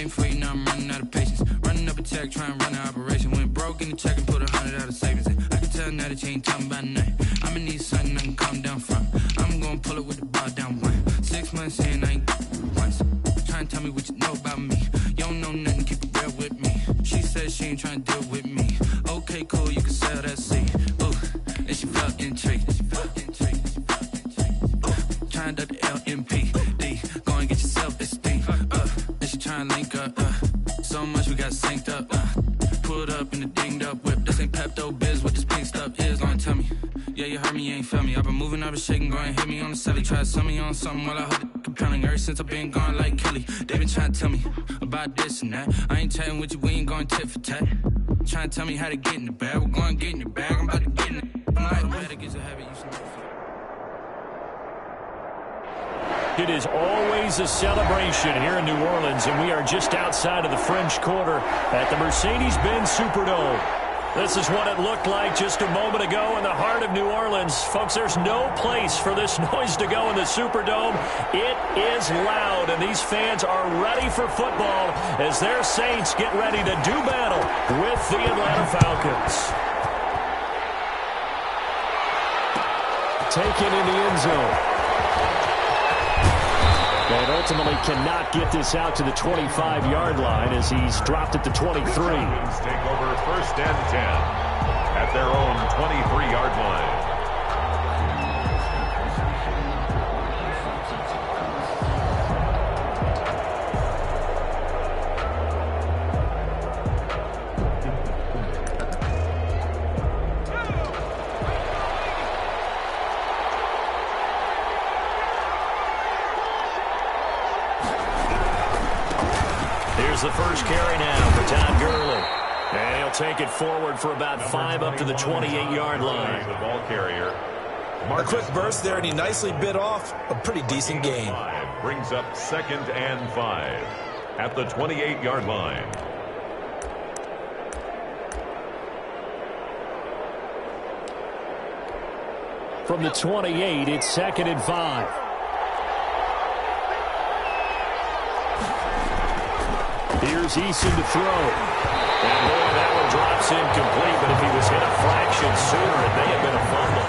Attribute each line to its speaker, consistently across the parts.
Speaker 1: waiting for you, now I'm running out of patience. Running up a check, trying to run an operation. Went broke in the check and put 100 out of savings in. I can tell now that you ain't talking about nothing. I'ma need something I can calm down from. I'm gonna pull it with the bar down one. 6 months in, I ain't once. Trying to tell me what you know about me. You don't know nothing, keep it real with me. She said she ain't trying to deal with me. Okay, cool, you can sell that seed. Ooh, and she felt intrigued. Trying to the LMPD. Go and get your self-esteem. And she trying to link up. So much we got synced up. Pulled up in the dinged up whip. This ain't Pepto Biz, what this pink stuff is. Long tell me. Yeah, you heard me, you ain't felt me. I've been moving, I've been shaking, go and hit me on the celly. Try to sell me on something while I hold it compelling. Ever since I've been gone like Kelly, they been trying to tell me about this and that. I ain't chatting with you, we ain't going tit for tat. Trying to tell me how to get in the bag. We're going to get in your bag, I'm about to get in it. I'm like, the better gets a habit, you should know.
Speaker 2: It is always a celebration here in New Orleans, and we are just outside of the French Quarter at the Mercedes-Benz Superdome. This is what it looked like just a moment ago in the heart of New Orleans. Folks, there's no place for this noise to go in the Superdome. It is loud, and these fans are ready for football as their Saints get ready to do battle with the Atlanta Falcons. Taken in the end zone. And ultimately cannot get this out to the 25-yard line as he's dropped at the 23.
Speaker 3: The Falcons take over 1st and 10 at their own 23-yard line.
Speaker 2: The first carry now for Todd Gurley. And he'll take it forward for about 5 up to the 28-yard line.
Speaker 3: The ball carrier.
Speaker 4: A quick burst there, and he nicely bit off a pretty decent gain.
Speaker 3: Brings up 2nd and 5 at the 28-yard line.
Speaker 2: From the 28, it's 2nd and 5. Here's Eason to throw. And boy, that one drops incomplete, but if he was hit a fraction sooner, it may have been a fumble.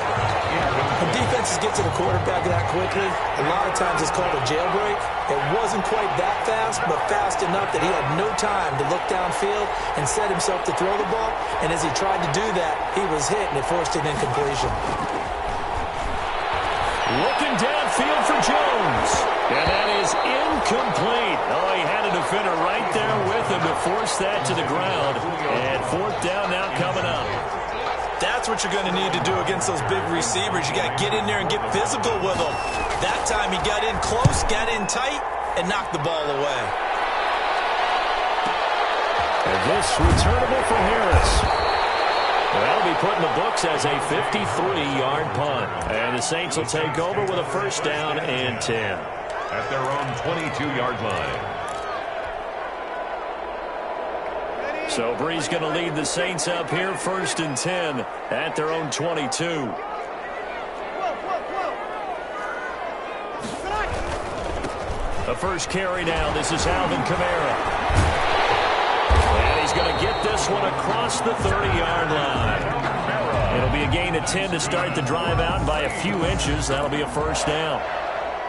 Speaker 4: When defenses get to the quarterback that quickly, a lot of times it's called a jailbreak. It wasn't quite that fast, but fast enough that he had no time to look downfield and set himself to throw the ball. And as he tried to do that, he was hit, and it forced an incompletion.
Speaker 2: Looking downfield for Jones. And that is incomplete. Oh, he had a defender right there with him to force that to the ground. And 4th down now coming up.
Speaker 4: That's what you're going to need to do against those big receivers. You got to get in there and get physical with them. That time he got in close, got in tight, and knocked the ball away.
Speaker 2: And this returnable for Harris. That'll be put in the books as a 53-yard punt. And the Saints will take over with a 1st down and 10.
Speaker 3: At their own 22-yard line.
Speaker 2: So Bree's going to lead the Saints up here, 1st and 10 at their own 22. The first carry now. This is Alvin Kamara. And he's going to get this one across the 30-yard line. It'll be a gain of 10 to start the drive out by a few inches. That'll be a 1st down.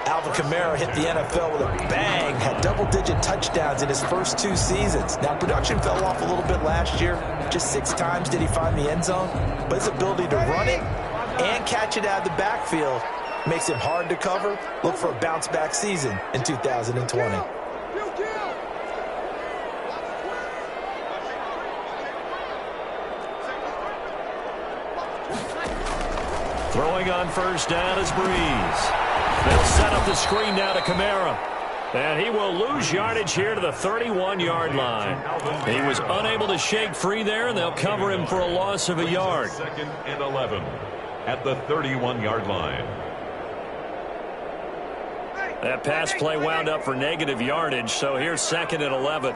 Speaker 4: Alvin Kamara hit the NFL with a bang, had double-digit touchdowns in his first 2 seasons. Now, production fell off a little bit last year. Just 6 times did he find the end zone. But his ability to run it and catch it out of the backfield makes him hard to cover. Look for a bounce-back season in 2020.
Speaker 2: Throwing on 1st down is Breeze. They'll set up the screen now to Kamara. And he will lose yardage here to the 31-yard line. He was unable to shake free there, and they'll cover him for a loss of a yard.
Speaker 3: 2nd and 11 at the 31-yard line.
Speaker 2: That pass play wound up for negative yardage, so here's 2nd and 11.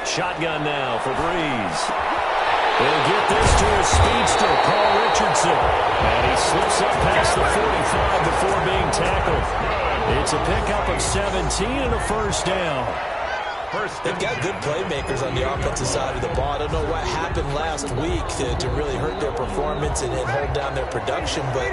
Speaker 2: Shotgun now for Breeze. He'll get this to his speedster, Paul Richardson. And he slips up past the 45 before being tackled. It's a pickup of 17 and a first down.
Speaker 4: They've got good playmakers on the offensive side of the ball. I don't know what happened last week to really hurt their performance and hold down their production, but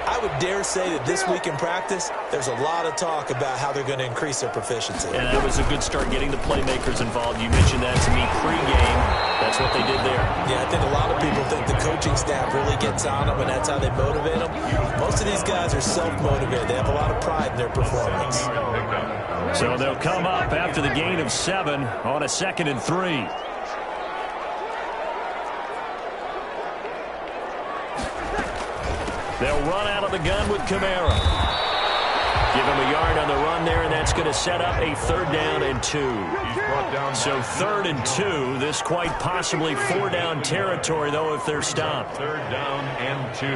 Speaker 4: I would dare say that this week in practice, there's a lot of talk about how they're going to increase their proficiency.
Speaker 2: And that was a good start getting the playmakers involved. You mentioned that to me pregame. That's what they did there. Yeah,
Speaker 4: I think a lot of people think the coaching staff really gets on them, and that's how they motivate them. Most of these guys are self-motivated. They have a lot of pride in their performance.
Speaker 2: So they'll come up after the gain of 7 on a 2nd and 3. They'll run out of the gun with Kamara. Give him a yard on the run there, and that's going to set up a 3rd down and 2. So 3rd and 2. This quite possibly 4-down territory, though, if they're stopped.
Speaker 3: 3rd down and 2.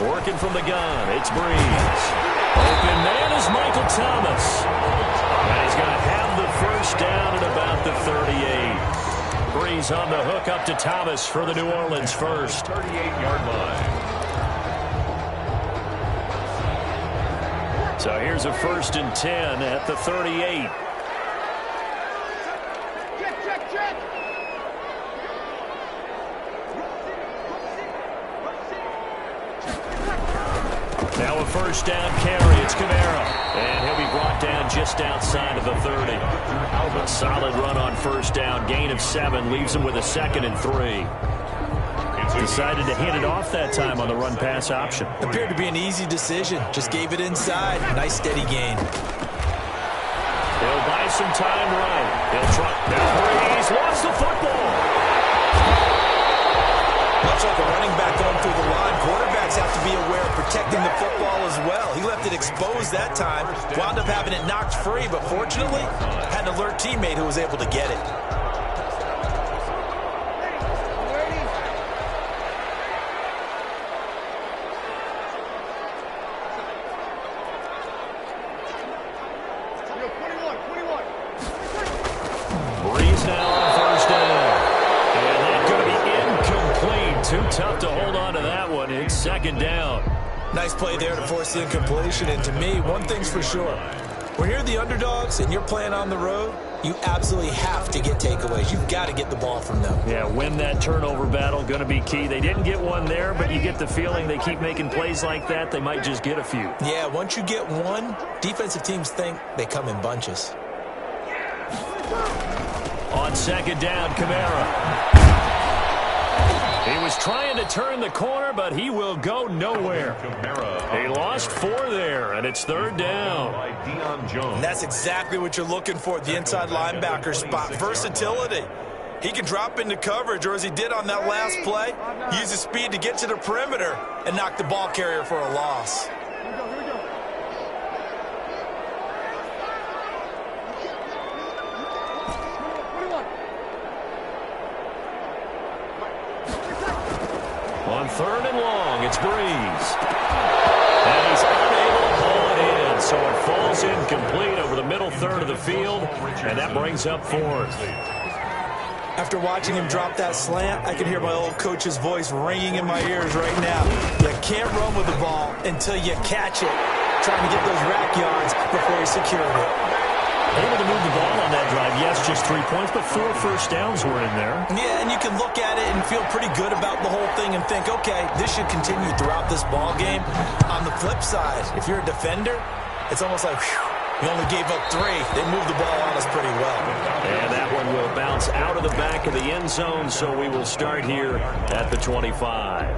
Speaker 2: Working from the gun, it's Breeze. Open man is Michael Thomas. And he's going to have the first down at about the 38. Breeze on the hook up to Thomas for the New Orleans first.
Speaker 3: 38-yard line.
Speaker 2: So here's a 1st and 10 at the 38. Now a 1st down carry. It's Kamara. And he'll be brought down just outside of the 30. A solid run on 1st down. Gain of 7 leaves him with a 2nd and 3. Decided to hand it off that time on the run-pass option.
Speaker 4: Appeared to be an easy decision. Just gave it inside. Nice steady gain.
Speaker 2: He'll buy some time right. He'll try. Now Breeze lost the football.
Speaker 4: Much like a running back going through the line, quarterbacks have to be aware of protecting the football as well. He left it exposed that time, wound up having it knocked free, but fortunately, had an alert teammate who was able to get it.
Speaker 2: Breeze now on 1st down. And that's going to be incomplete. Too tough to hold on to that one. It's 2nd down.
Speaker 4: Nice play there to force the incompletion. And to me, one thing's for sure. When you're the underdogs and you're playing on the road, you absolutely have to get takeaways. You've got to get the ball from them.
Speaker 2: Yeah, win that turnover battle. Going to be key. They didn't get one there, but you get the feeling they keep making plays like that, they might just get a few.
Speaker 4: Yeah, once you get one, defensive teams think they come in bunches.
Speaker 2: On 2nd down, Kamara. He was trying to turn the corner, but he will go nowhere. He lost 4 there, and it's 3rd down.
Speaker 4: And that's exactly what you're looking for at the inside linebacker spot. Versatility. He can drop into coverage, or as he did on that last play, use his speed to get to the perimeter and knock the ball carrier for a loss.
Speaker 2: On 3rd and long, it's Breeze. And he's unable to haul it in, so it falls incomplete over the middle 3rd of the field, and that brings up 4th.
Speaker 4: After watching him drop that slant, I can hear my old coach's voice ringing in my ears right now. You can't run with the ball until you catch it. Trying to get those rack yards before he secured it.
Speaker 2: Able to move the ball on that drive. Yes, just 3 points, but 4 first downs were in there.
Speaker 4: Yeah, and you can look at it and feel pretty good about the whole thing and think, okay, this should continue throughout this ball game. On the flip side, if you're a defender, it's almost like, whew, we only gave up 3. They moved the ball on us pretty well.
Speaker 2: And that one will bounce out of the back of the end zone, so we will start here at the 25.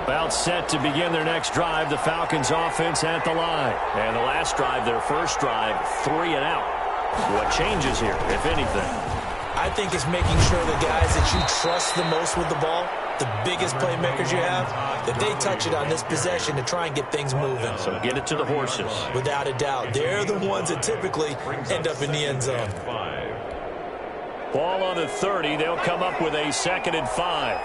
Speaker 2: About set to begin their next drive, the Falcons offense at the line. And the last drive, their first drive, 3 and out. What changes here, if anything?
Speaker 4: I think it's making sure the guys that you trust the most with the ball, the biggest playmakers you have, that they touch it on this possession to try and get things moving.
Speaker 2: So get it to the horses.
Speaker 4: Without a doubt. They're the ones that typically end up in the end zone.
Speaker 2: Ball on the 30. They'll come up with a 2nd and 5.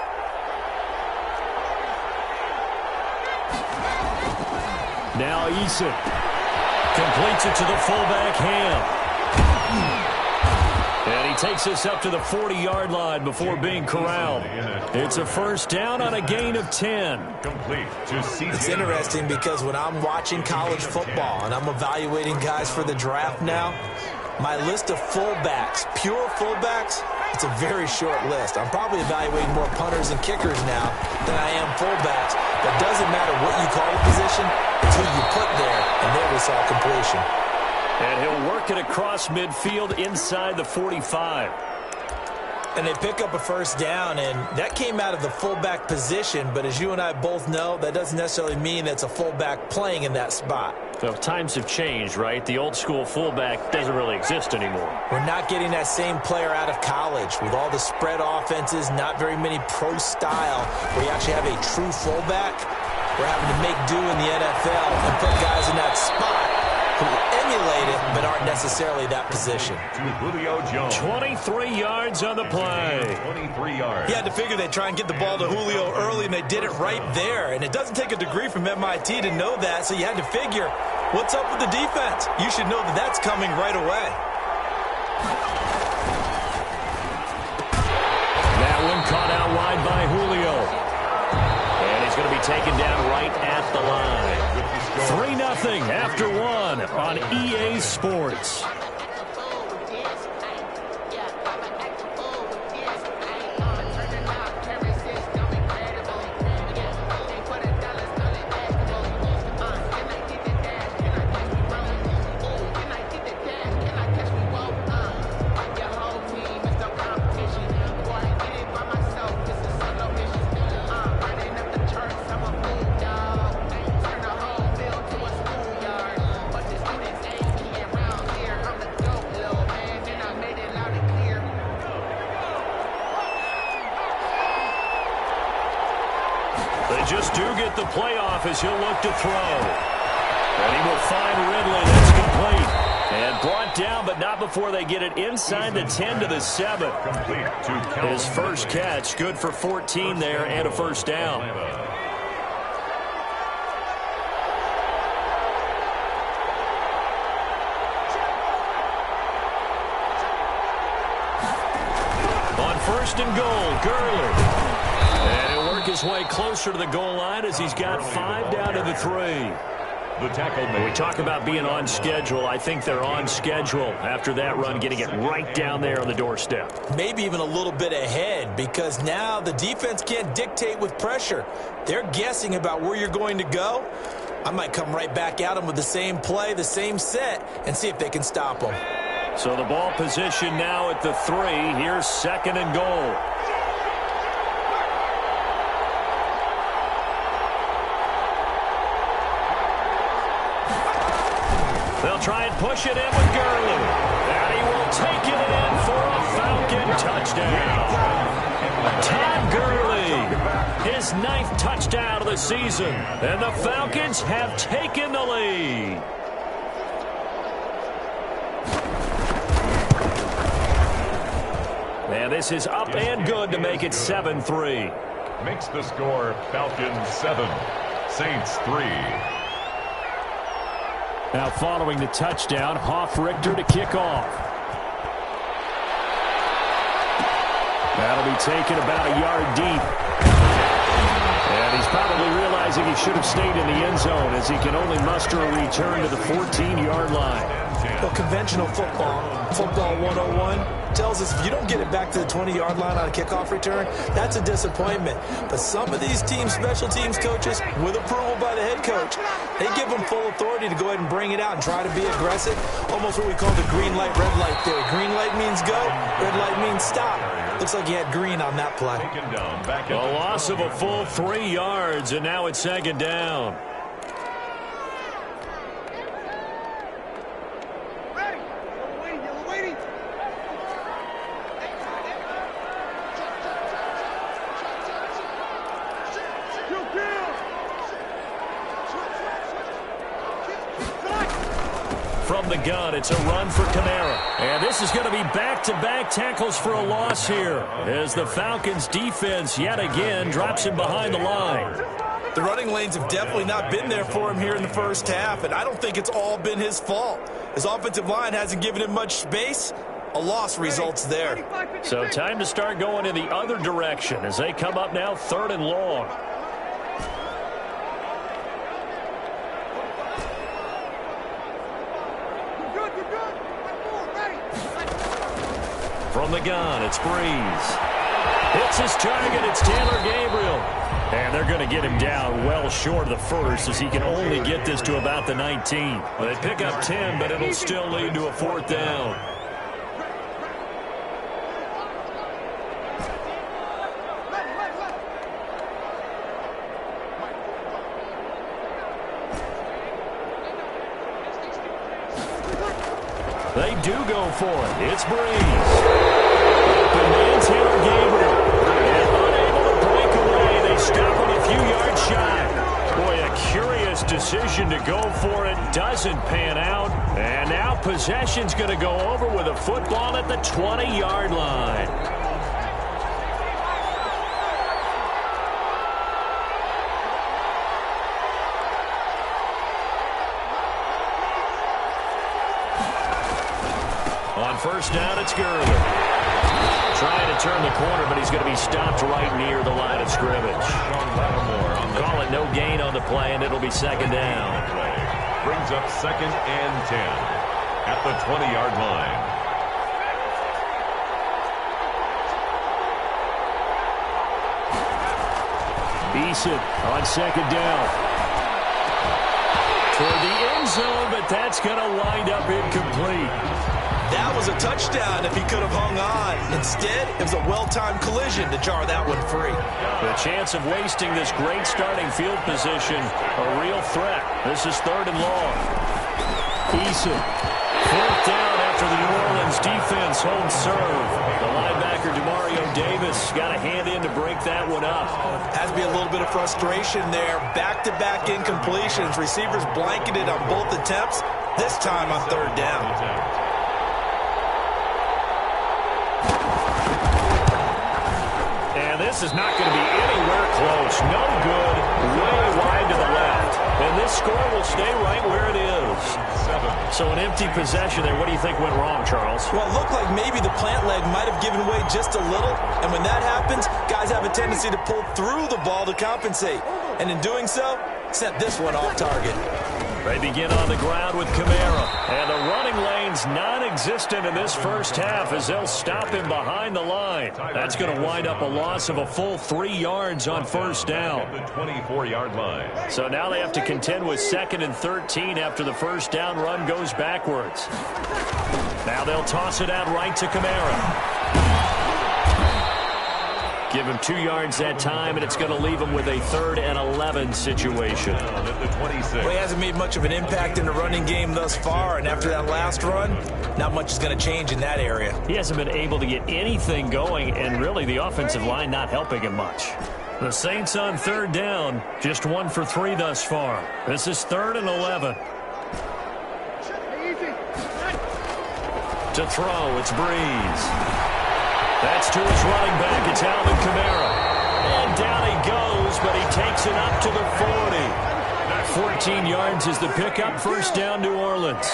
Speaker 2: Now Eason completes it to the fullback Ham. And he takes us up to the 40-yard line before being corralled. It's a first down on a gain of 10.
Speaker 4: It's interesting because when I'm watching college football and I'm evaluating guys for the draft now, my list of fullbacks, pure fullbacks, it's a very short list. I'm probably evaluating more punters and kickers now than I am fullbacks. But it doesn't matter what you call the position, it's who you put there, and there we saw completion.
Speaker 2: And he'll work it across midfield inside the 45.
Speaker 4: And they pick up a first down, and that came out of the fullback position. But as you and I both know, that doesn't necessarily mean it's a fullback playing in that spot.
Speaker 2: Well, times have changed, right? The old school fullback doesn't really exist anymore.
Speaker 4: We're not getting that same player out of college with all the spread offenses, not very many pro style, where you actually have a true fullback. We're having to make do in the NFL and put guys in that spot who emulate it but aren't necessarily that position.
Speaker 2: 23 yards on the play.
Speaker 3: 23 yards.
Speaker 4: You had to figure they'd try and get the ball to Julio early, and they did it right there. And it doesn't take a degree from MIT to know that, so you had to figure, what's up with the defense? You should know that that's coming right away.
Speaker 2: That one caught out wide by Julio. And he's going to be taken down right at the line. 3-0 after 1 on EA Sports. Just do get the playoff as he'll look to throw. And he will find Ridley. That's complete. And brought down, but not before they get it inside the 10 to the 7. His first catch, good for 14 there and a first down. On 1st and goal, Gurley. And he'll work his way closer to the goal line as he's got 5 down to the 3.
Speaker 3: The tackle
Speaker 2: When we talk about being on schedule, I think they're on schedule after that run, getting it right down there on the doorstep.
Speaker 4: Maybe even a little bit ahead, because now the defense can't dictate with pressure. They're guessing about where you're going to go. I might come right back at them with the same play, the same set, and see if they can stop them.
Speaker 2: So the ball position now at the 3. Here's 2nd and goal. They'll try and push it in with Gurley. And he will take it in for a Falcon touchdown. Todd Gurley, his 9th touchdown of the season. And the Falcons have taken the lead. And this is up and good to make it 7-3.
Speaker 3: Makes the score Falcons 7, Saints 3.
Speaker 2: Now following the touchdown, Hoff-Richter to kick off. That'll be taken about a yard deep. And he's probably realizing he should have stayed in the end zone as he can only muster a return to the 14-yard line.
Speaker 4: Well, conventional football 101, tells us if you don't get it back to the 20-yard line on a kickoff return, that's a disappointment. But some of these teams, special teams coaches, with approval by the head coach, they give them full authority to go ahead and bring it out and try to be aggressive. Almost what we call the green light, red light theory. Green light means go, red light means stop. Looks like he had green on that play.
Speaker 2: A loss of a full 3 yards, and now it's 2nd down. the gun. It's a run for Kamara. And this is going to be back-to-back tackles for a loss here as the Falcons' defense yet again drops him behind the line.
Speaker 4: The running lanes have definitely not been there for him here in the first half, and I don't think it's all been his fault. His offensive line hasn't given him much space. A loss results there.
Speaker 2: So time to start going in the other direction as they come up now 3rd and long. From the gun, it's Breeze. Hits his target, it's Taylor Gabriel. And they're going to get him down well short of the first as he can only get this to about the 19. They pick up 10, but it'll still lead to a 4th down. They do go for it. It's Breeze. Open man, Taylor Gabriel. And unable to break away. They stop him a few yards shy. Boy, a curious decision to go for it. Doesn't pan out. And now possession's going to go over with a football at the 20-yard line. On first down, it's Gurley. Trying to turn the corner, but he's going to be stopped right near the line of scrimmage. Call it no gain on the play, and it'll be 2nd down.
Speaker 3: Brings up 2nd and 10 at the 20-yard line.
Speaker 2: Eason on 2nd down. Toward the end zone, but that's going to wind up incomplete.
Speaker 4: That was a touchdown if he could have hung on. Instead, it was a well-timed collision to jar that one free.
Speaker 2: The chance of wasting this great starting field position, a real threat. This is 3rd and long. Eason, 4th down after the New Orleans defense holds serve. The linebacker, Demario Davis, got a hand in to break that one up.
Speaker 4: Has to be a little bit of frustration there. Back-to-back incompletions. Receivers blanketed on both attempts, this time on 3rd down.
Speaker 2: This is not going to be anywhere close. No good. Way wide to the left. And this score will stay right where it is. So an empty possession there. What do you think went wrong, Charles?
Speaker 4: Well, it looked like maybe the plant leg might have given way just a little. And when that happens, guys have a tendency to pull through the ball to compensate. And in doing so, sent this one off target.
Speaker 2: They begin on the ground with Kamara. And the running lane's non-existent in this first half as they'll stop him behind the line. That's going to wind up a loss of a full 3 yards on first down.
Speaker 3: The 24-yard line.
Speaker 2: So now they have to contend with 2nd and 13 after the first down run goes backwards. Now they'll toss it out right to Kamara. Give him 2 yards that time, and it's going to leave him with a 3rd and 11 situation.
Speaker 4: Well, he hasn't made much of an impact in the running game thus far, and after that last run, not much is going to change in that area.
Speaker 2: He hasn't been able to get anything going, and really the offensive line not helping him much. The Saints on 3rd down, just 1 for 3 thus far. This is 3rd and 11. To throw, it's Breeze. That's to his running back. It's Alvin Kamara. And down he goes, but he takes it up to the 40. 14 yards is the pickup. First down, New Orleans.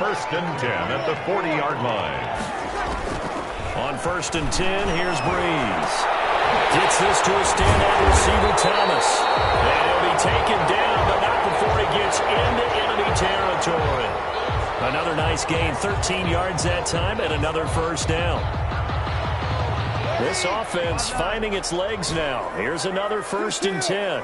Speaker 3: 1st and 10 at the 40-yard line.
Speaker 2: On 1st and 10, here's Breeze. Gets this to a standout receiver, Thomas. And he'll be taken down, but not before he gets into enemy territory. Another nice gain, 13 yards that time, and another first down. This offense finding its legs now. Here's another 1st and 10.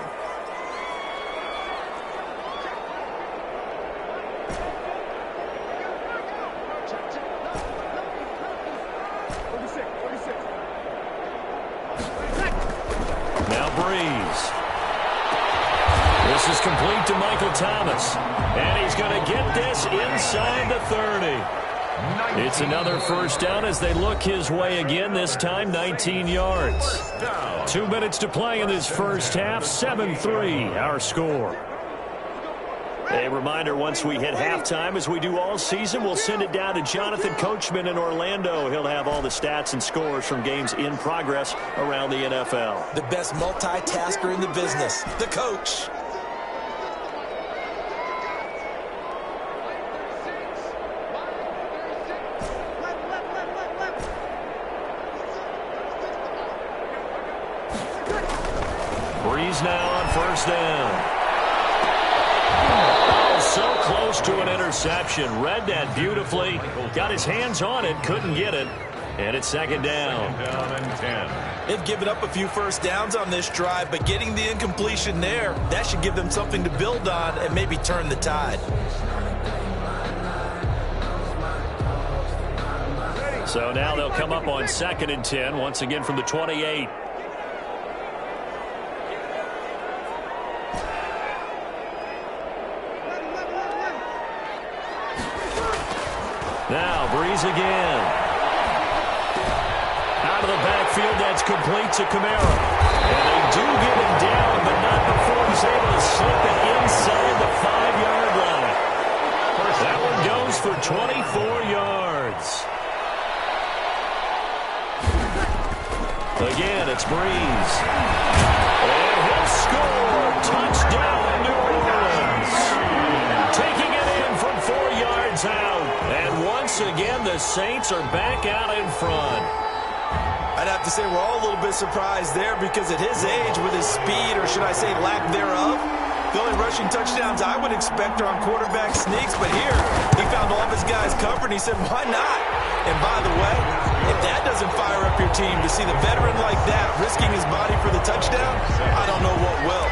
Speaker 2: Now Breeze. This is complete to Michael Thomas. And he's going to get this inside the 30. It's another first down as they look his way again, this time 19 yards. 2 minutes to play in this first half, 7-3 our score. A reminder, once we hit halftime, as we do all season, we'll send it down to Jonathan Coachman in Orlando. He'll have all the stats and scores from games in progress around the NFL.
Speaker 4: The best multitasker in the business, the coach.
Speaker 2: Breeze now on first down. So close to an interception. Read that beautifully. Got his hands on it, couldn't get it. And it's second down.
Speaker 3: Second down and 10.
Speaker 4: They've given up a few first downs on this drive, but getting the incompletion there, that should give them something to build on and maybe turn the tide.
Speaker 2: So now they'll come up on second and 10, once again from the 28. Now Breeze again. Out of the backfield, that's complete to Kamara. And they do get him down, but not before he's able to slip it inside the 5-yard line. That one goes for 24 yards. Again, it's Breeze. And he'll score. Touchdown, New Orleans. Taking it in from 4 yards out. And once again, the Saints are back out in front.
Speaker 4: I'd have to say we're all a little bit surprised there because at his age, with his speed, or should I say lack thereof, the only rushing touchdowns I would expect are on quarterback sneaks. But here, he found all of his guys covered, and he said, why not? And by the way, if that doesn't fire up your team to see the veteran like that risking his body for the touchdown, I don't know what will.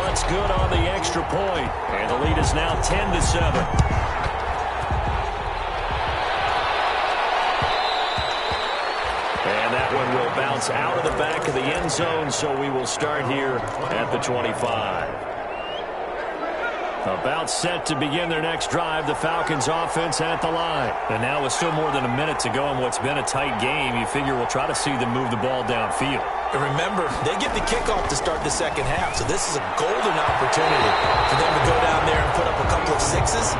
Speaker 2: What's good on the extra point, and the lead is now 10-7. And that one will bounce out of the back of the end zone, so we will start here at the 25. About set to begin their next drive, the Falcons offense at the line. And now with still more than a minute to go in what's been a tight game, you figure we'll try to see them move the ball downfield.
Speaker 4: And remember, they get the kickoff to start the second half, so this is a golden opportunity for them to go down there and put up a couple of sixes,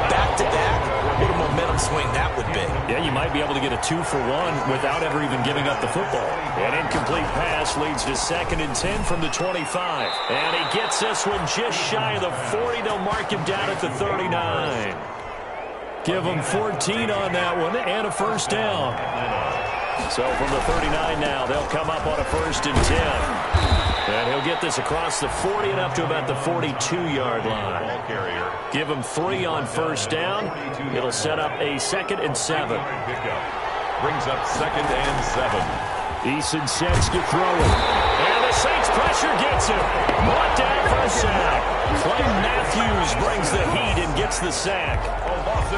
Speaker 4: back-to-back. What a momentum swing that would be.
Speaker 2: Yeah, you might be able to get a 2-for-1 without ever even giving up the football. An incomplete pass leads to second and 10 from the 25. And he gets this one just shy of the 40. They'll mark him down at the 39. Give him 14 on that one and a first down. So from the 39 now, they'll come up on a first and 10. And he'll get this across the 40 and up to about the 42-yard line. Give him 3 on first down. It'll set up a second and 7.
Speaker 3: Brings up second and 7.
Speaker 2: Eason sets to throw it. And the Saints pressure gets him. Brought down for a sack. Clay Matthews brings the heat and gets the sack.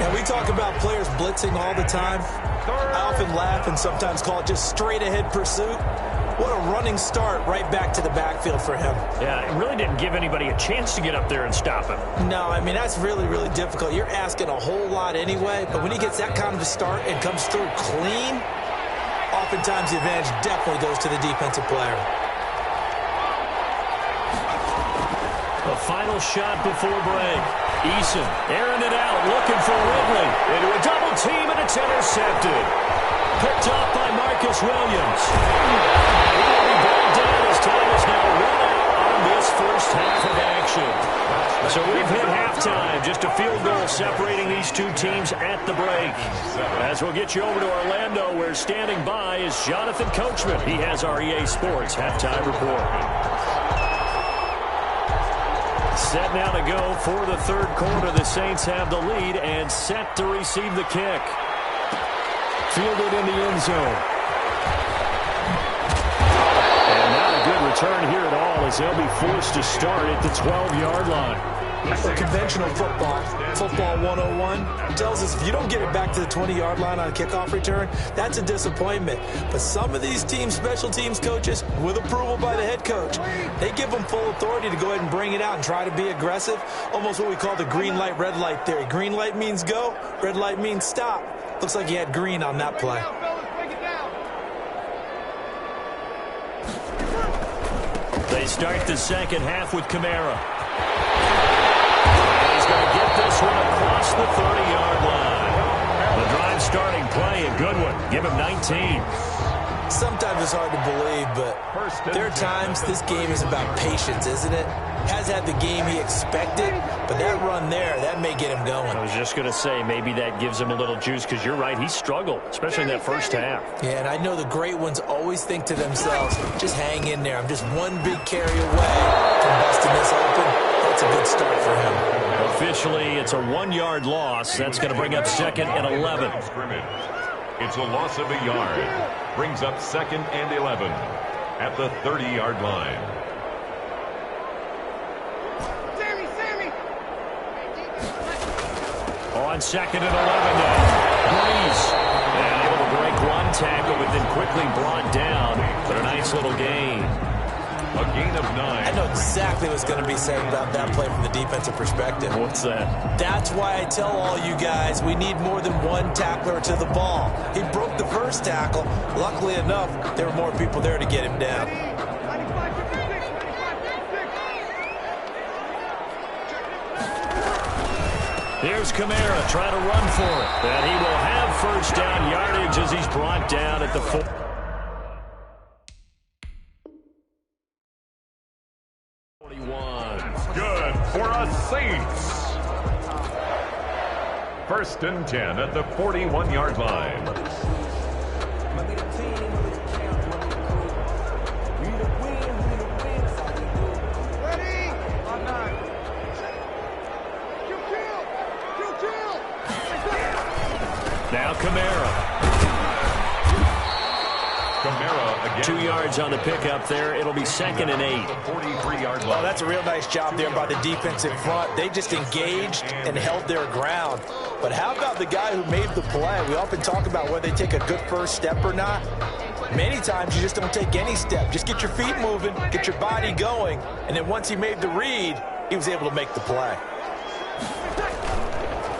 Speaker 4: And we talk about players blitzing all the time. I often laugh and sometimes call it just straight-ahead pursuit. What a running start right back to the backfield for him.
Speaker 2: Yeah, it really didn't give anybody a chance to get up there and stop him.
Speaker 4: No, I mean, that's really, really difficult. You're asking a whole lot anyway, but when he gets that kind of a start and comes through clean, oftentimes the advantage definitely goes to the defensive player.
Speaker 2: The final shot before break. Eason airing it out, looking for Ridley. Into a double team, and it's intercepted. Picked up by Marcus Williams. He will be brought down as time is now run out on this first half of action. So we've hit halftime. Just a field goal separating these two teams at the break. As we'll get you over to Orlando, where standing by is Jonathan Coachman. He has our EA Sports halftime report. Set now to go for the third quarter. The Saints have the lead and set to receive the kick. Fielded in the end zone. And not a good return here at all, as they'll be forced to start at the 12-yard line.
Speaker 4: For conventional football 101 tells us if you don't get it back to the 20-yard line on a kickoff return, that's a disappointment. But some of these teams, special teams coaches, with approval by the head coach, they give them full authority to go ahead and bring it out and try to be aggressive. Almost what we call the green light, red light theory. Green light means go, red light means stop. Looks like he had green on that play.
Speaker 2: They start the second half with Kamara. this one across the 30-yard line. The drive starting play, a good one. Give him 19.
Speaker 4: Sometimes it's hard to believe, but there are times this game is about patience, isn't it? Has had the game he expected, but that run there, that may get him going.
Speaker 2: I was just going to say, maybe that gives him a little juice, because you're right, he struggled, especially in that first half.
Speaker 4: Yeah, and I know the great ones always think to themselves, just hang in there. I'm just one big carry away from busting this open. That's a good start for him.
Speaker 2: Officially, it's a 1-yard loss. That's going to bring up 2nd and 11.
Speaker 3: It's a loss of a yard. Brings up 2nd and 11 at the 30-yard line.
Speaker 2: On 2nd and 11 now. Breeze. And able to break one tackle, but then quickly brought down. But a nice little gain.
Speaker 3: A gain of 9.
Speaker 4: I know exactly what's going to be said about that play from the defensive perspective.
Speaker 2: What's that?
Speaker 4: That's why I tell all you guys we need more than one tackler to the ball. He broke the first tackle. Luckily enough, there were more people there to get him down.
Speaker 2: Here's Kamara trying to run for it. And he will have first down yardage as he's brought down at the 4.
Speaker 3: Good for a Saints. 1st and 10 at the 41-yard line.
Speaker 2: Now Kamara again. 2 yards on the pickup there. It'll be 2nd and 8.
Speaker 3: 43-yard line.
Speaker 4: Well, that's a real nice job there by the defensive front. They just engaged and held their ground. But how about the guy who made the play? We often talk about whether they take a good first step or not. Many times you just don't take any step. Just get your feet moving, get your body going, and then once he made the read, he was able to make the play.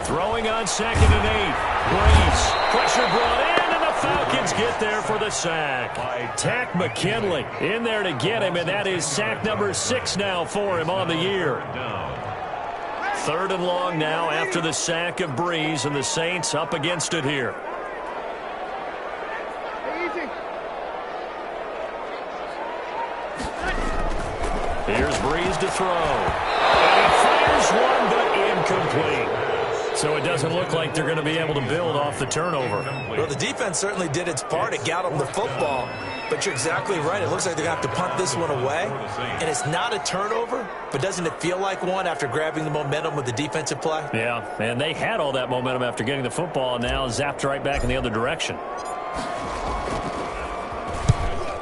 Speaker 2: Throwing on 2nd and 8. Breeze. Pressure brought in, and the Falcons get there for the sack. Tack McKinley in there to get him, and that is sack number 6 now for him on the year. 3rd and long now after the sack of Breeze, and the Saints up against it here. Here's Breeze to throw. And he fires one, but incomplete. So it doesn't look like they're going to be able to build off the turnover.
Speaker 4: Well, the defense certainly did its part. It got them the football. But you're exactly right. It looks like they're going to have to punt this one away. And it's not a turnover, but doesn't it feel like one after grabbing the momentum with the defensive play?
Speaker 2: Yeah, and they had all that momentum after getting the football, and now zapped right back in the other direction.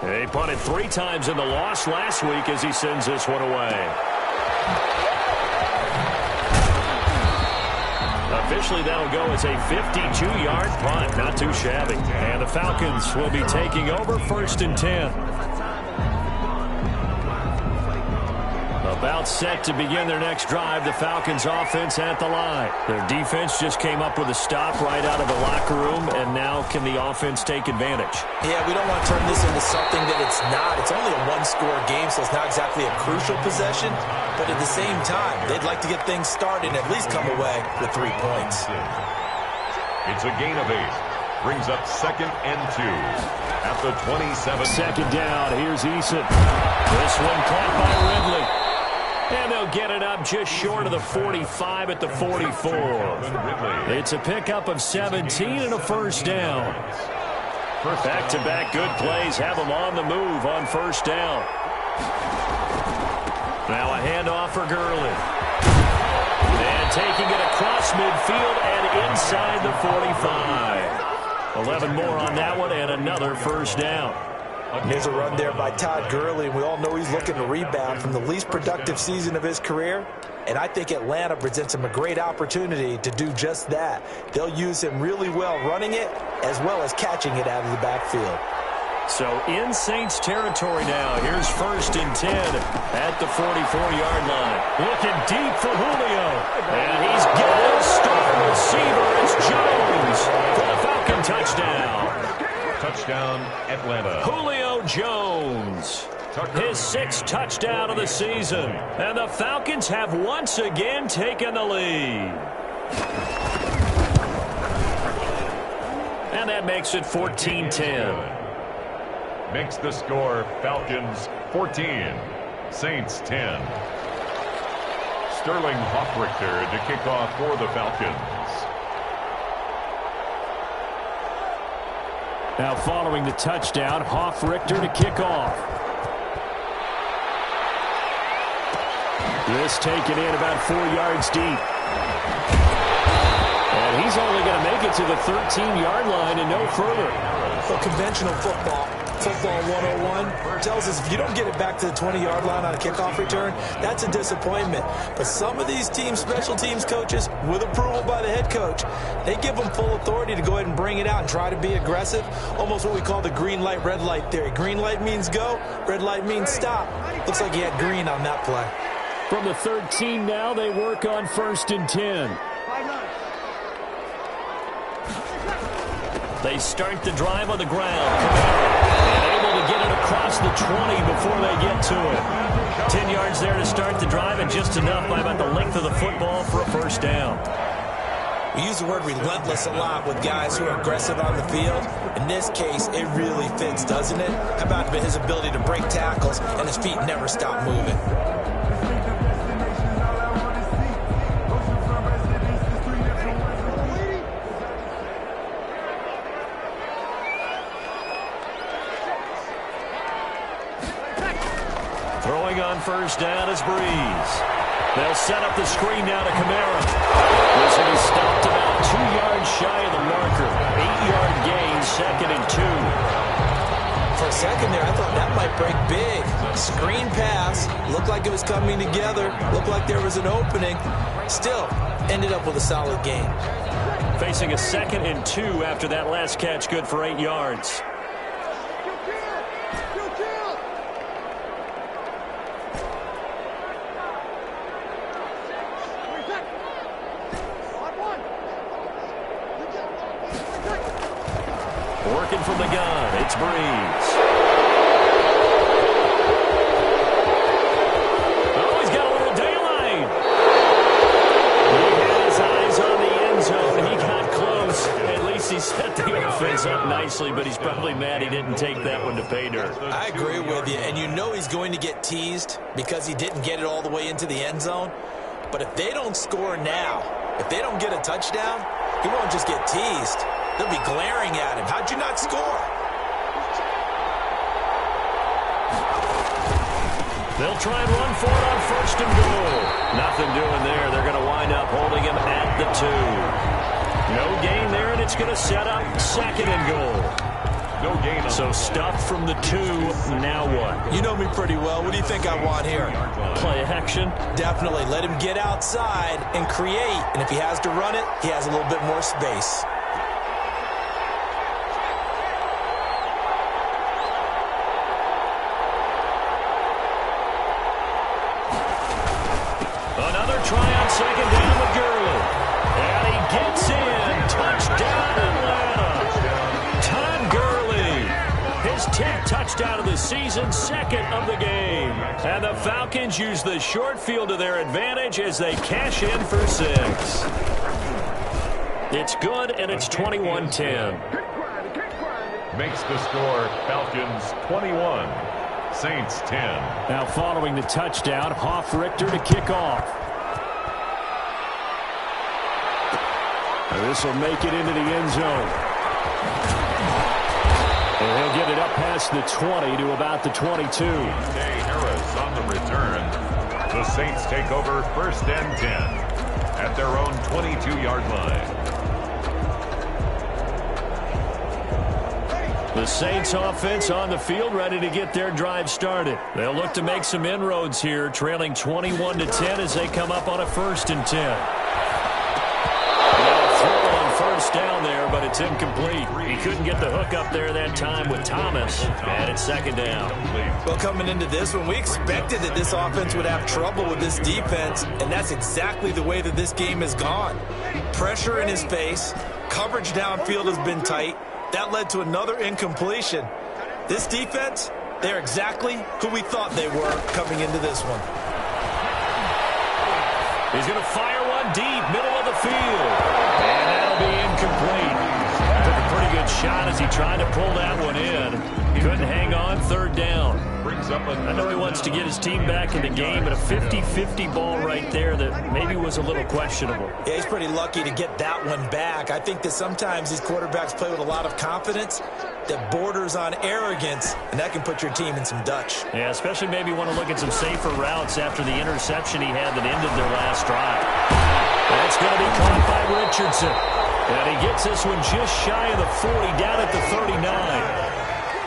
Speaker 2: He punted 3 times in the loss last week as he sends this one away. Officially, that'll go as a 52-yard punt. Not too shabby. And the Falcons will be taking over 1st and 10. About set to begin their next drive. The Falcons offense at the line. Their defense just came up with a stop right out of the locker room, and now can the offense take advantage?
Speaker 4: Yeah, we don't want to turn this into something that it's not. It's only a 1-score game, so it's not exactly a crucial possession. But at the same time, they'd like to get things started and at least come away with 3 points.
Speaker 3: It's a gain of 8. Brings up 2nd and 2 at the 27.
Speaker 2: 2nd down. Here's Eason. This one caught by Ridley. And they'll get it up just short of the 45 at the 44. It's a pickup of 17 and a 1st down. Back-to-back good plays have them on the move on 1st down. Now a handoff for Gurley. And taking it across midfield and inside the 45. 11 more on that one and another 1st down.
Speaker 4: Here's a run there by Todd Gurley. We all know he's looking to rebound from the least productive season of his career. And I think Atlanta presents him a great opportunity to do just that. They'll use him really well running it as well as catching it out of the backfield.
Speaker 2: So in Saints territory now. Here's 1st and 10 at the 44-yard line. Looking deep for Julio. And he's got a star receiver. It's Jones for the Falcon touchdown.
Speaker 3: Touchdown, Atlanta.
Speaker 2: Julio Jones. His 6th touchdown of the season. And the Falcons have once again taken the lead. And that makes it 14-10.
Speaker 3: Makes the score Falcons 14, Saints 10. Sterling Hoffrichter to kick off for the Falcons.
Speaker 2: Now following the touchdown, Hoffrichter to kick off. This taken in about 4 yards deep. And he's only going to make it to the 13-yard line and no further.
Speaker 4: Well, conventional football 101, tells us if you don't get it back to the 20-yard line on a kickoff return, that's a disappointment. But some of these teams, special teams coaches, with approval by the head coach, they give them full authority to go ahead and bring it out and try to be aggressive. Almost what we call the green light, red light theory. Green light means go, red light means stop. Looks like he had green on that play.
Speaker 2: From the 13 now, they work on 1st and 10. They start the drive on the ground. And able to get it across the 20 before they get to it. 10 yards there to start the drive, and just enough by about the length of the football for a first down.
Speaker 4: We use the word relentless a lot with guys who are aggressive on the field. In this case, it really fits, doesn't it? How about his ability to break tackles and his feet never stop moving?
Speaker 2: Throwing on first down is Breeze. They'll set up the screen now to Kamara. This one is stopped about 2 yards shy of the marker. 8-yard gain, 2nd and 2.
Speaker 4: For a second there, I thought that might break big. Screen pass, looked like it was coming together, looked like there was an opening. Still, ended up with a solid gain.
Speaker 2: Facing a 2nd and 2 after that last catch, good for 8 yards. Working from the gun, it's Breeze. Oh, he's got a little daylight. He had his eyes on the end zone. He got close. At least he set the offense up nicely, but he's probably mad he didn't take that one to pay dirt.
Speaker 4: I agree with you, and you know he's going to get teased because he didn't get it all the way into the end zone. But if they don't score now, if they don't get a touchdown, he won't just get teased. They'll be glaring at him. How'd you not score?
Speaker 2: They'll try and run for it on 1st and goal. Nothing doing there. They're going to wind up holding him at the 2. No gain there, and it's going to set up 2nd and goal.
Speaker 3: No gain.
Speaker 2: So stuffed from the 2. Now what?
Speaker 4: You know me pretty well. What do you think I want here?
Speaker 2: Play action.
Speaker 4: Definitely. Let him get outside and create. And if he has to run it, he has a little bit more space.
Speaker 2: Another try on 2nd down with Gurley. And he gets in. Touchdown, Atlanta. Todd Gurley. His 10th touchdown of the season, 2nd of the game. And the Falcons use the short field to their advantage as they cash in for 6. It's good, and it's 21-10.
Speaker 3: Makes the score Falcons 21, Saints 10.
Speaker 2: Now following the touchdown, Hoffrichter to kick off. This will make it into the end zone. And he'll get it up past the 20 to about the 22.
Speaker 3: Harris on the return. The Saints take over 1st and 10 at their own 22-yard line.
Speaker 2: The Saints offense on the field, ready to get their drive started. They'll look to make some inroads here, trailing 21-10 as they come up on a 1st and 10. Throw on 1st down there, but it's incomplete. He couldn't get the hook up there that time with Thomas, and it's 2nd down.
Speaker 4: Well, coming into this one, we expected that this offense would have trouble with this defense, and that's exactly the way that this game has gone. Pressure in his face, coverage downfield has been tight. That led to another incompletion. This defense, they're exactly who we thought they were coming into this one.
Speaker 2: He's going to fire one deep, middle of the the field. And that'll be incomplete. Took a pretty good shot as he tried to pull that one in. Couldn't hang on, third down. I know he wants to get his team back in the game, but a 50-50 ball right there that maybe was a little questionable.
Speaker 4: Yeah, he's pretty lucky to get that one back. I think that sometimes these quarterbacks play with a lot of confidence that borders on arrogance, and that can put your team in some Dutch.
Speaker 2: Yeah, especially maybe want to look at some safer routes after the interception he had that ended their last drive. That's going to be caught by Richardson. And he gets this one just shy of the 40, down at the 39.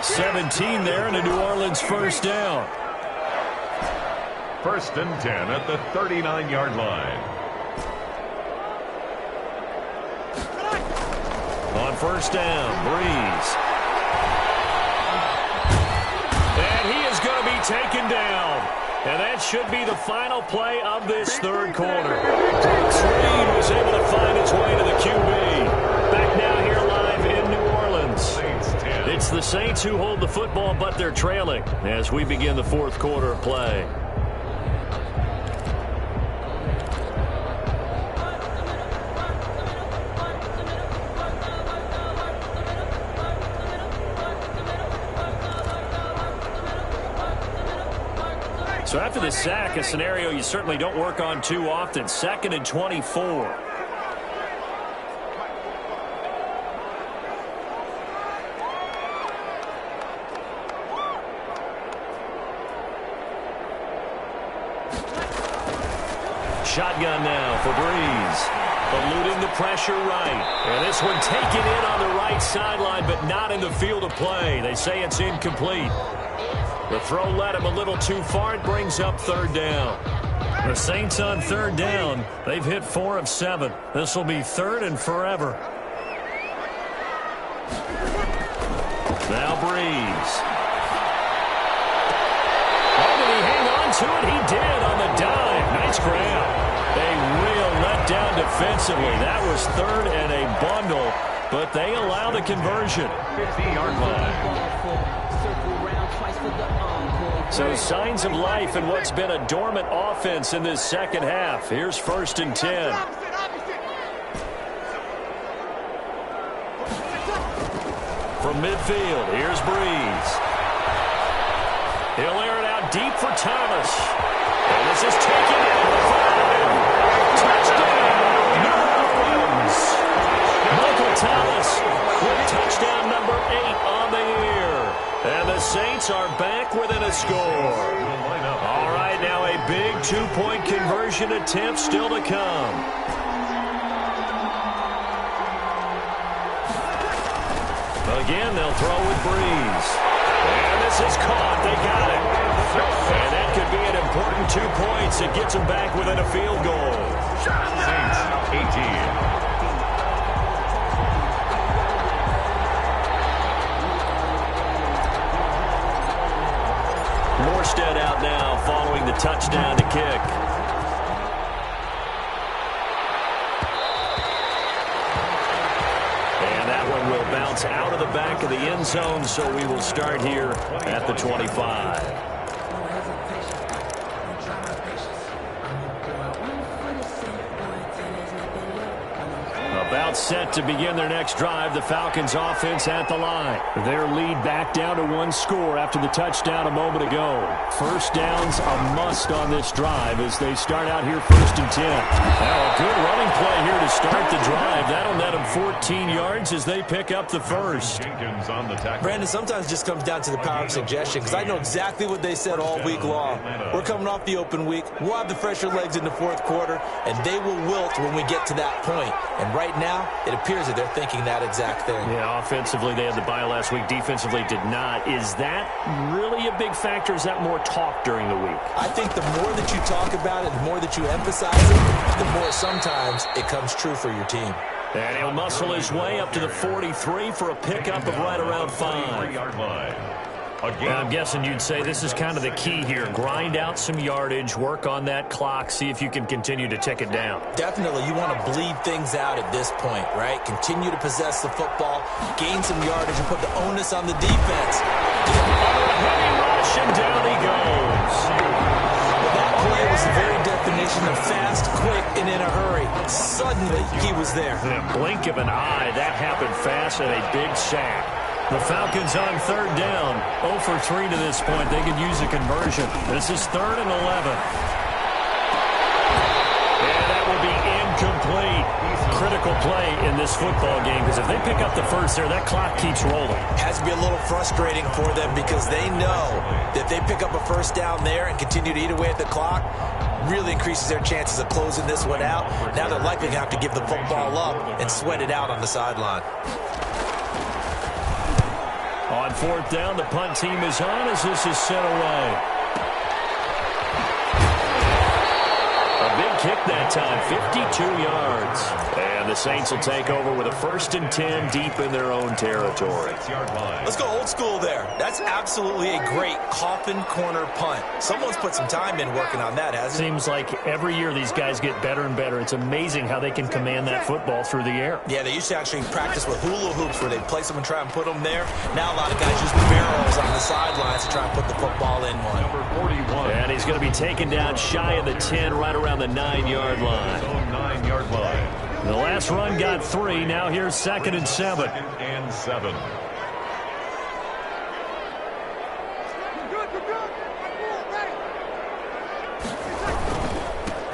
Speaker 2: 17 there, and a New Orleans first down.
Speaker 3: First and 10 at the 39-yard line.
Speaker 2: On first down, Breeze. And he is going to be taken down. And that should be the final play of this third quarter. Brooks Reed was able to find his way to the QB. Back now here live in New Orleans. It's the Saints who hold the football, but they're trailing as we begin the fourth quarter of play. So after the sack, a scenario you certainly don't work on too often. 2nd and 24. Shotgun now for Breeze. Eluding the pressure right. And this one taken in on the right sideline, but not in the field of play. They say it's incomplete. The throw led him a little too far. It brings up third down. The Saints on third down. They've hit 4 of 7. This will be third and forever. Now Breeze. Oh, did he hang on to it? He did on the dive. Nice grab. A real letdown defensively. That was third and a bundle, but they allow the conversion.
Speaker 3: 50-yard line.
Speaker 2: So signs of life in what's been a dormant offense in this second half. Here's first and 10. From midfield, here's Breeze. He'll air it out deep for Thomas. And this is taken in the 5. Touchdown, New Orleans. Michael Thomas with touchdown number 8 on the year. And the Saints are back within a score. All right, now a big 2-point conversion attempt still to come. Again, they'll throw with Breeze. And this is caught. They got it. And that could be an important 2 points. It gets them back within a field goal.
Speaker 3: Saints 18.
Speaker 2: Morstead out now following the touchdown to kick. And that one will bounce out of the back of the end zone, so we will start here at the 25. About set to begin their next drive. The Falcons offense at the line. Their lead back down to 1 score after the touchdown a moment ago. First down's a must on this drive as they start out here first and 10. Now a good running play here to start the drive. That'll net them 14 yards as they pick up the first.
Speaker 4: Brandon, sometimes it just comes down to the power of suggestion, because I know exactly what they said all week long. We're coming off the open week. We'll have the fresher legs in the fourth quarter, and they will wilt when we get to that point. And right now, it appears that they're thinking that exact thing.
Speaker 2: Yeah, offensively, they had the bye last week. Defensively, did not. Is that really a big factor? Is that more talk during the week?
Speaker 4: I think the more that you talk about it, the more that you emphasize it, the more sometimes it comes true for your team.
Speaker 2: And he'll muscle his way up to the 43 for a pickup of right around 5. I'm guessing you'd say this is kind of the key here. Grind out some yardage, work on that clock, see if you can continue to tick it down.
Speaker 4: Definitely. You want to bleed things out at this point, right? Continue to possess the football, gain some yardage, and put the onus on the defense.
Speaker 2: Heavy rush, and down he goes.
Speaker 4: Well, that play play was the very definition of fast, quick, and in a hurry. Suddenly, he was there.
Speaker 2: In a blink of an eye, that happened fast and a big sack. The Falcons on third down. 0 for 3 to this point. They could use a conversion. This is 3rd and 11. And that will be incomplete. Critical play in this football game because if they pick up the first there, that clock keeps rolling.
Speaker 4: Has to be a little frustrating for them because they know that if they pick up a first down there and continue to eat away at the clock, really increases their chances of closing this one out. Now they're likely going to have to give the football up and sweat it out on the sideline.
Speaker 2: On 4th down, the punt team is on as this is sent away. A big kick that time, 52 yards. And the Saints will take over with a 1st and 10 deep in their own territory.
Speaker 4: Let's go old school there. That's absolutely a great coffin corner punt. Someone's put some time in working on that, hasn't it?
Speaker 2: Seems like every year these guys get better and better. It's amazing how they can command that football through the air.
Speaker 4: Yeah, they used to actually practice with hula hoops where they'd place them and try and put them there. Now a lot of guys use barrels on the sidelines to try and put the football in one.
Speaker 3: Number 41.
Speaker 2: And he's going to be taken down shy of the 10, right around the 9-yard line.
Speaker 3: 9-yard line.
Speaker 2: The last run got 3. Now here's 2nd and 7.
Speaker 3: 2nd and 7.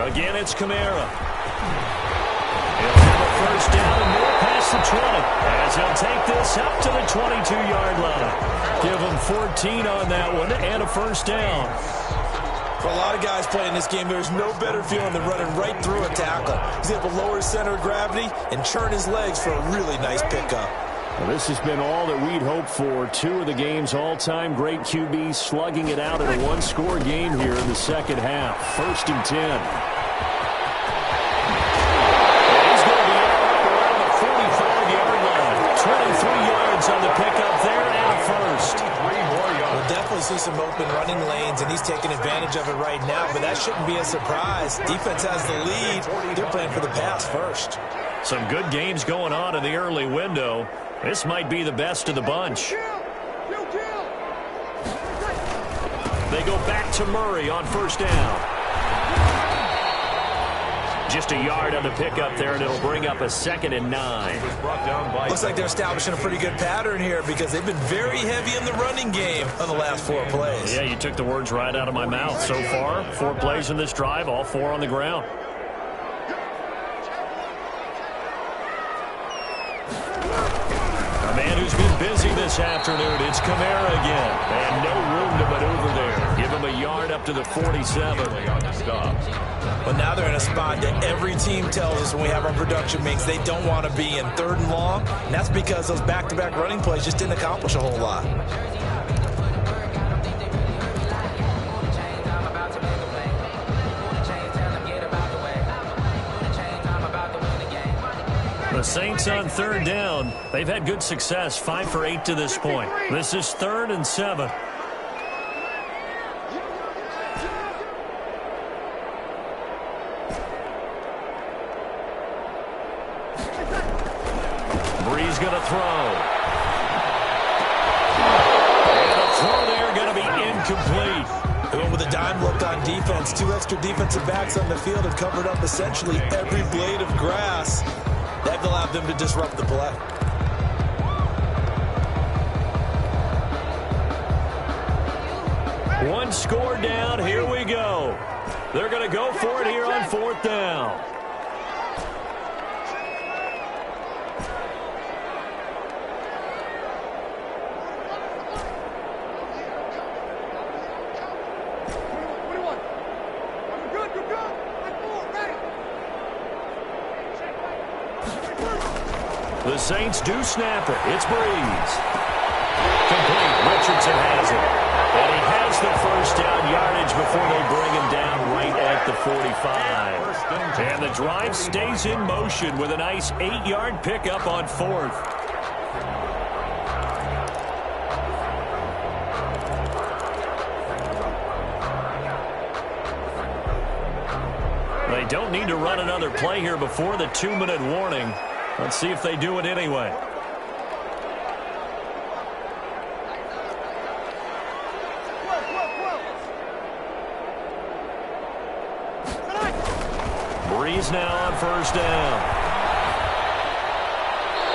Speaker 2: Again, it's Kamara. He'll have a first down and more past the 20 as he'll take this up to the 22-yard line. Give him 14 on that one and a first down.
Speaker 4: For a lot of guys playing this game, there's no better feeling than running right through a tackle. He's able to lower his center of gravity and churn his legs for a really nice pickup.
Speaker 2: Well, this has been all that we'd hoped for. 2 of the game's all-time great QBs slugging it out in a one-score game here in the second half. 1st and 10. He's going to be up around the 45-yard line. 23 yards on the pickup there and a first.
Speaker 4: We'll definitely see some open running lanes, and he's taking advantage of it right now, but that shouldn't be a surprise. Defense has the lead. They're playing for the pass first.
Speaker 2: Some good games going on in the early window. This might be the best of the bunch. They go back to Murray on 1st down. Just a yard on the pickup there, and it'll bring up a 2nd and 9.
Speaker 4: Looks like they're establishing a pretty good pattern here because they've been very heavy in the running game on the last 4 plays.
Speaker 2: Yeah, you took the words right out of my mouth. So far, 4 plays in this drive, all 4 on the ground. A man who's been busy this afternoon, it's Kamara again. And no room to maneuver there. Give him a yard up to the 47.
Speaker 4: But now they're in a spot that every team tells us when we have our production meetings they don't want to be in, 3rd and long. And that's because those back-to-back running plays just didn't accomplish a whole lot.
Speaker 2: The Saints on 3rd down. They've had good success, 5 for 8 to this point. This is 3rd and 7. Bree's going to throw. And a throw there going to be incomplete.
Speaker 4: And with a dime look on defense, 2 extra defensive backs on the field have covered up essentially every blade of grass. That allowed them to disrupt the play.
Speaker 2: One score down. Here we go. They're going to go for it here on 4th down. The Saints do snap it. It's Breeze. Complete. Richardson has it. And he has the first down yardage before they bring him down right at the 45. And the drive stays in motion with a nice 8-yard pickup on 4th. They don't need to run another play here before the 2-minute warning. Let's see if they do it anyway. Breeze now on first down.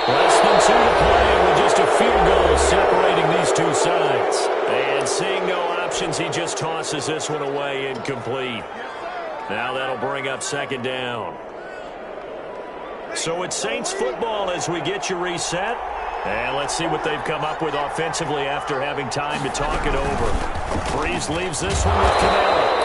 Speaker 2: Less than 2 to play with just a field goal separating these two sides. And seeing no options, he just tosses this one away incomplete. Now that'll bring up second down. So it's Saints football as we get you reset. And let's see what they've come up with offensively after having time to talk it over. Breeze leaves this one with Camara.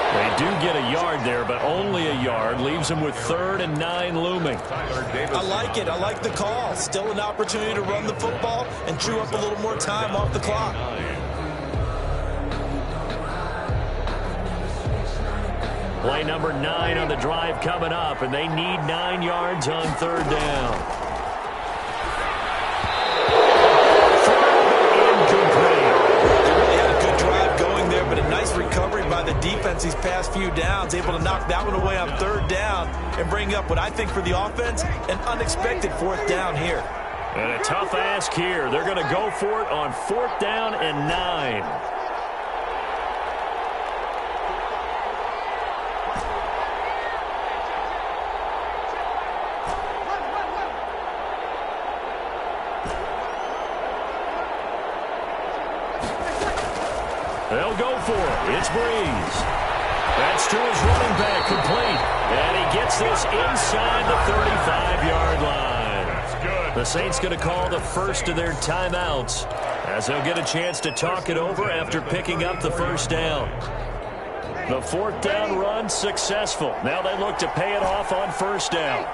Speaker 2: They do get a yard there, but only a yard. Leaves them with 3rd and 9 looming.
Speaker 4: I like it. I like the call. Still an opportunity to run the football and chew up a little more time off the clock.
Speaker 2: Play number 9 on the drive coming up, and they need 9 yards on 3rd down.
Speaker 4: But a nice recovery by the defense these past few downs, able to knock that one away on 3rd down and bring up what I think for the offense, an unexpected 4th down here.
Speaker 2: And a tough ask here. They're going to go for it on 4th down and 9. They'll go for it. It's Breeze. That's to his running back, complete. And he gets this inside the 35-yard line.
Speaker 3: That's good.
Speaker 2: The Saints going to call the first of their timeouts as they'll get a chance to talk it over after picking up the first down. The 4th down run successful. Now they look to pay it off on first down.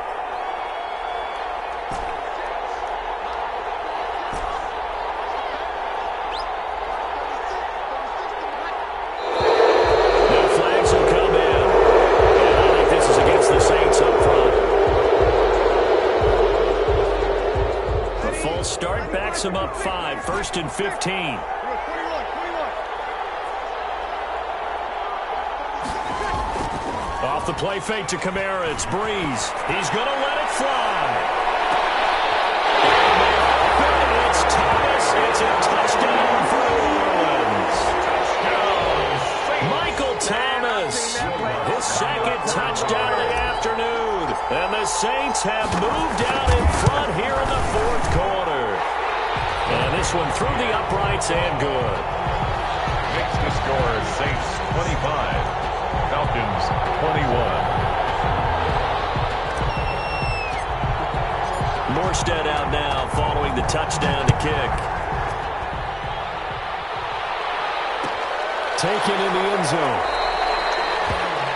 Speaker 2: Him up 5, 1st and 15. Off the play fake to Camara. It's Breeze. He's going to let it fly. It's Thomas. It's a touchdown for New Orleans. Michael Thomas. His 2nd touchdown of the afternoon. And the Saints have moved out in front here in the 4th quarter. And this one through the uprights and good.
Speaker 3: Makes the score Saints 25, Falcons 21.
Speaker 2: Morstead out now following the touchdown to kick. Taken in the end zone.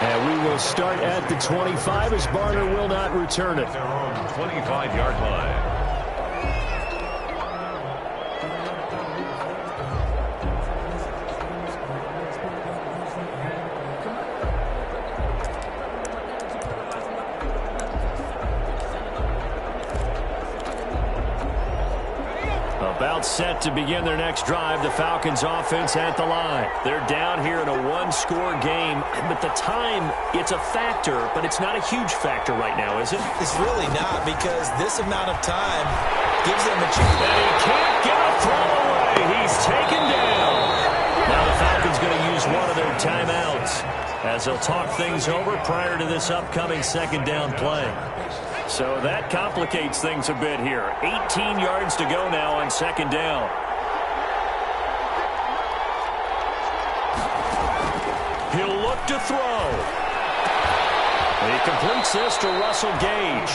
Speaker 2: And we will start at the 25 as Barner will not return it.
Speaker 3: Their own 25-yard line.
Speaker 2: About set to begin their next drive. The Falcons offense at the line. They're down here in a 1-score game, but the time, it's a factor, but it's not a huge factor right now, is it?
Speaker 4: It's really not, because this amount of time gives them a chance.
Speaker 2: And he can't get a throw away. He's taken down. Now the Falcons going to use one of their timeouts as they'll talk things over prior to this upcoming 2nd down play. So that complicates things a bit here. 18 yards to go now on 2nd down. He'll look to throw. He completes this to Russell Gage.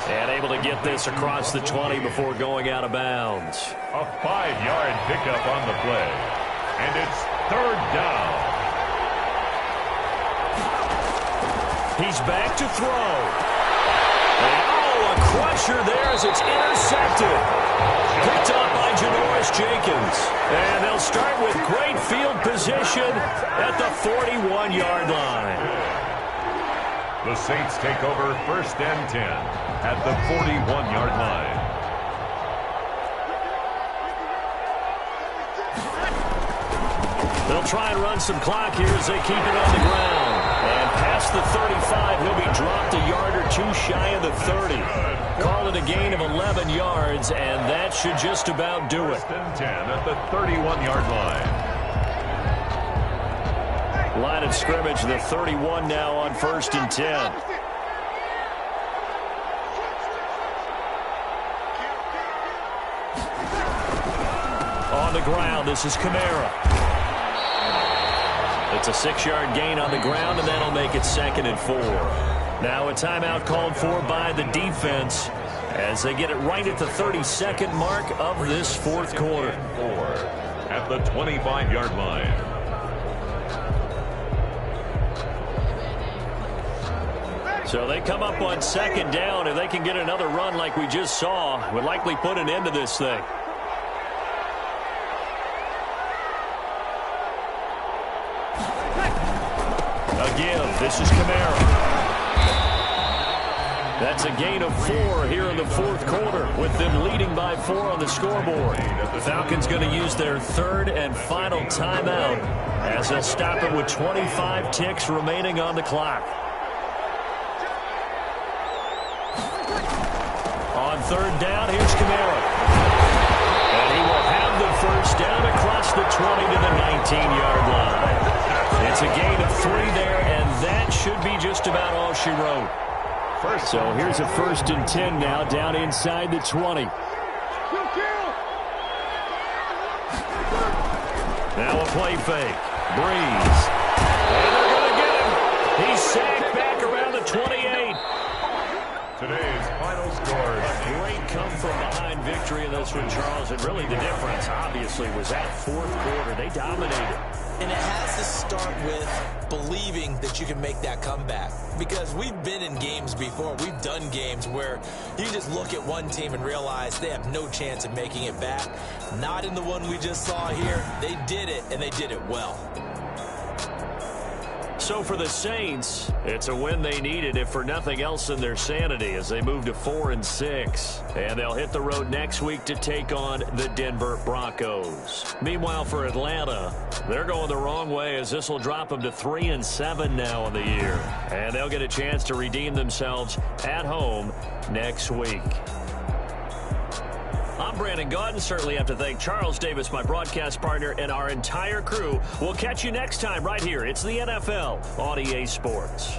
Speaker 2: And able to get this across the 20 before going out of bounds.
Speaker 3: A 5-yard pickup on the play. And it's 3rd down.
Speaker 2: He's back to throw. A crusher there as it's intercepted. Picked up by Janoris Jenkins. And they'll start with great field position at the 41-yard line.
Speaker 3: The Saints take over 1st and 10 at the 41-yard line.
Speaker 2: They'll try and run some clock here as they keep it on the ground. And past the 35, he'll be dropped a yard or 2 shy of the 30. Call it a gain of 11 yards, and that should just about do it.
Speaker 3: 1st and 10 at the 31-yard line.
Speaker 2: Line of scrimmage, the 31 now on 1st and 10. On the ground, this is Kamara. It's a 6-yard gain on the ground, and that'll make it 2nd and 4. Now a timeout called for by the defense as they get it right at the 32nd mark of this fourth quarter.
Speaker 3: At the 25-yard line.
Speaker 2: So they come up on 2nd down. If they can get another run like we just saw, would likely put an end to this thing. Again, this is Kamara. That's a gain of 4 here in the fourth quarter with them leading by 4 on the scoreboard. The Falcons going to use their 3rd and final timeout as they'll stop it with 25 ticks remaining on the clock. On 3rd down, here's Kamara. And he will have the first down across the 20 to the 19-yard line. It's a gain of 3 there, and that should be just about all she wrote. So here's a 1st and 10 now, down inside the 20. Now a play fake. Breeze. And they're going to get him. He's sacked back around the 28.
Speaker 3: Today's final score.
Speaker 2: A great come-from-behind victory in this one, Charles. And really the difference, obviously, was that fourth quarter. They dominated.
Speaker 4: And it has to start with believing that you can make that comeback. Because we've been in games before. We've done games where you just look at one team and realize they have no chance of making it back. Not in the one we just saw here. They did it, and they did it well.
Speaker 2: So for the Saints, it's a win they needed, if for nothing else than their sanity, as they move to 4-6. And they'll hit the road next week to take on the Denver Broncos. Meanwhile, for Atlanta, they're going the wrong way, as this will drop them to 3-7 now in the year. And they'll get a chance to redeem themselves at home next week. I'm Brandon Gaudin. Certainly have to thank Charles Davis, my broadcast partner, and our entire crew. We'll catch you next time right here. It's the NFL on EA Sports.